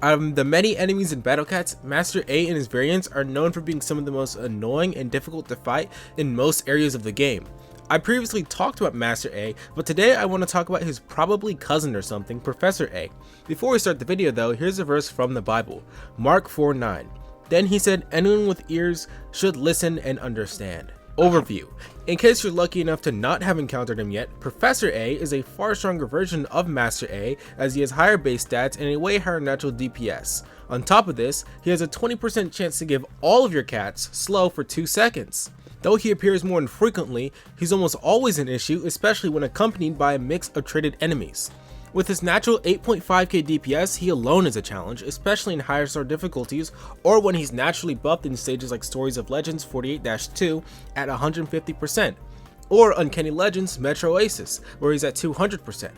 Out of the many enemies in Battle Cats, Master A and his variants are known for being some of the most annoying and difficult to fight in most areas of the game. I previously talked about Master A, but today I want to talk about his probably cousin or something, Professor A. Before we start the video though, here's a verse from the Bible, Mark 4:9. Then he said, anyone with ears should listen and understand. Overview. In case you're lucky enough to not have encountered him yet, Professor A is a far stronger version of Master A as he has higher base stats and a way higher natural DPS. On top of this, he has a 20% chance to give all of your cats slow for 2 seconds. Though he appears more infrequently, he's almost always an issue, especially when accompanied by a mix of traded enemies. With his natural 8.5k DPS, he alone is a challenge, especially in higher star difficulties or when he's naturally buffed in stages like Stories of Legends 48-2 at 150%, or Uncanny Legends Metro Oasis, where he's at 200%.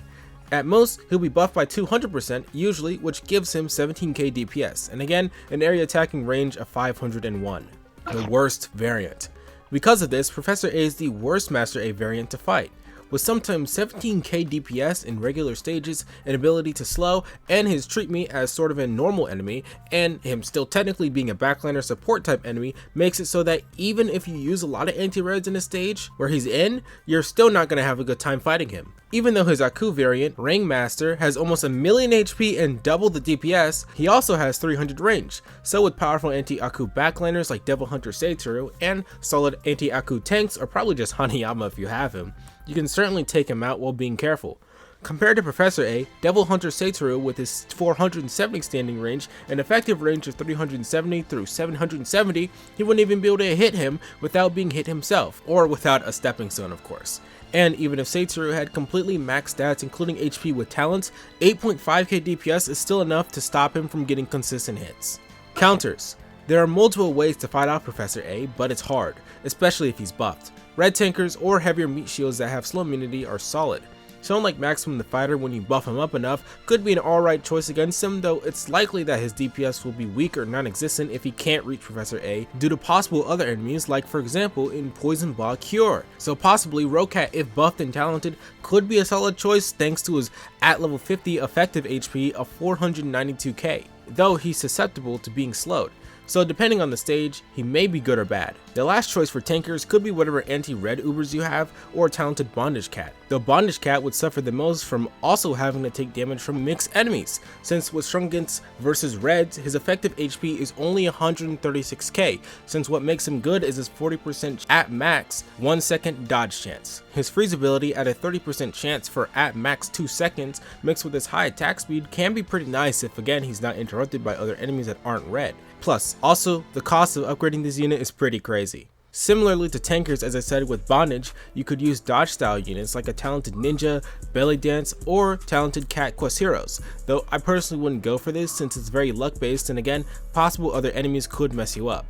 At most, he'll be buffed by 200% usually, which gives him 17k DPS, and again, an area attacking range of 501. The worst variant. Because of this, Professor A is the worst Master A variant to fight. With sometimes 17k DPS in regular stages, an ability to slow, and his treat me as sort of a normal enemy, and him still technically being a backliner support type enemy, makes it so that even if you use a lot of anti-reds in a stage where he's in, you're still not going to have a good time fighting him. Even though his Aku variant, Ringmaster, has almost a million HP and double the DPS, he also has 300 range. So with powerful anti-Aku backliners like Devil Hunter Seitzuru and solid anti-Aku tanks, or probably just Hanayama if you have him, you can certainly take him out while being careful. Compared to Professor A, Devil Hunter Seitzuru with his 470 standing range and effective range of 370 through 770, he wouldn't even be able to hit him without being hit himself, or without a stepping stone of course. And even if Seitzuru had completely maxed stats including HP with talents, 8.5k DPS is still enough to stop him from getting consistent hits. Counters. There are multiple ways to fight off Professor A, but it's hard, especially if he's buffed. Red tankers or heavier meat shields that have slow immunity are solid. Someone like Maximum the Fighter, when you buff him up enough, could be an alright choice against him, though it's likely that his DPS will be weak or non-existent if he can't reach Professor A due to possible other enemies, like for example in Poison Ball Cure. So possibly Rokat, if buffed and talented, could be a solid choice thanks to his at level 50 effective HP of 492k, though he's susceptible to being slowed. So depending on the stage, he may be good or bad. The last choice for tankers could be whatever anti-red Ubers you have, or a talented Bondage Cat. Though Bondage Cat would suffer the most from also having to take damage from mixed enemies, since with Shrungens versus Reds, his effective HP is only 136k, since what makes him good is his 40% at max 1 second dodge chance. His freeze ability at a 30% chance for at max 2 seconds mixed with his high attack speed can be pretty nice if again he's not interrupted by other enemies that aren't red. Plus, also, the cost of upgrading this unit is pretty crazy. Similarly to tankers, as I said with Bondage, you could use dodge style units like a talented Ninja, Belly Dance, or talented Cat Quest Heroes, though I personally wouldn't go for this since it's very luck based and again, possible other enemies could mess you up.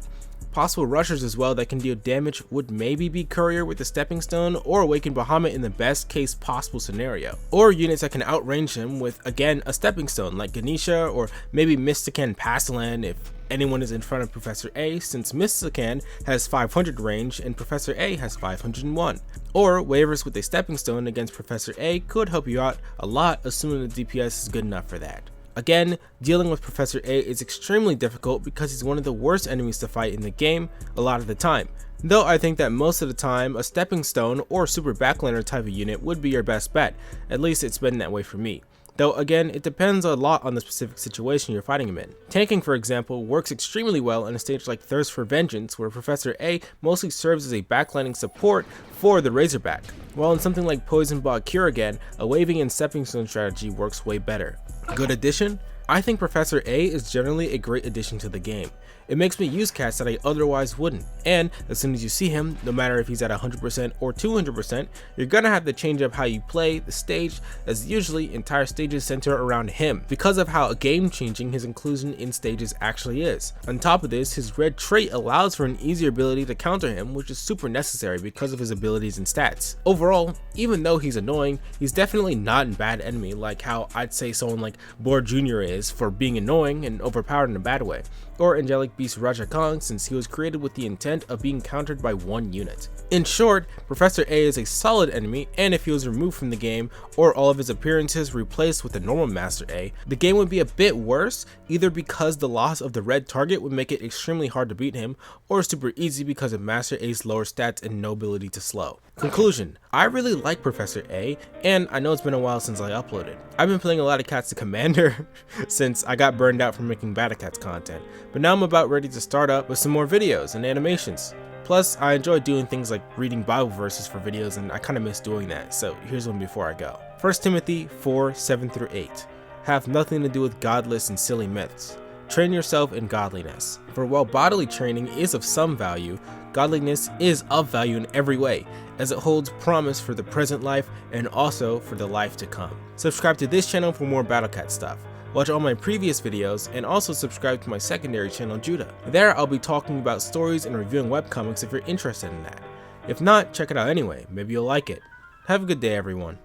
Possible rushers as well that can deal damage would maybe be Courier with the Stepping Stone or Awakened Bahamut in the best case possible scenario. Or units that can outrange him with again a Stepping Stone like Ganesha or maybe Mystican Pastalan if anyone is in front of Professor A, since Mystican has 500 range and Professor A has 501. Or waivers with a Stepping Stone against Professor A could help you out a lot assuming the DPS is good enough for that. Again, dealing with Professor A is extremely difficult because he's one of the worst enemies to fight in the game a lot of the time, though I think that most of the time a Stepping Stone or Super Backliner type of unit would be your best bet, at least it's been that way for me. Though again, it depends a lot on the specific situation you're fighting him in. Tanking, for example, works extremely well in a stage like Thirst for Vengeance, where Professor A mostly serves as a backlining support for the Razorback, while in something like Poison Ball Cure again, a waving and stepping stone strategy works way better. Good addition? I think Professor A is generally a great addition to the game. It makes me use cats that I otherwise wouldn't, and as soon as you see him, no matter if he's at 100% or 200%, you're gonna have to change up how you play the stage, as usually entire stages center around him because of how game changing his inclusion in stages actually is. On top of this, his red trait allows for an easier ability to counter him, which is super necessary because of his abilities and stats. Overall, even though he's annoying, he's definitely not a bad enemy like how I'd say someone like Boar Jr. is for being annoying and overpowered in a bad way. or Angelic Beast Raja Kong, since he was created with the intent of being countered by one unit. In short, Professor A is a solid enemy, and if he was removed from the game, or all of his appearances replaced with the normal Master A, the game would be a bit worse, either because the loss of the red target would make it extremely hard to beat him, or super easy because of Master A's lower stats and no ability to slow. Conclusion: I really like Professor A, and I know it's been a while since I uploaded. I've been playing a lot of Cats to Commander since I got burned out from making Battle Cats content, but now I'm about ready to start up with some more videos and animations. Plus, I enjoy doing things like reading Bible verses for videos, and I kinda miss doing that, so here's one before I go. 1 Timothy 4:7-8. Have nothing to do with godless and silly myths. Train yourself in godliness. For while bodily training is of some value, godliness is of value in every way, as it holds promise for the present life and also for the life to come. Subscribe to this channel for more Battle Cat stuff. Watch all my previous videos, and also subscribe to my secondary channel, Judah. There I'll be talking about stories and reviewing webcomics if you're interested in that. If not, check it out anyway, maybe you'll like it. Have a good day, everyone.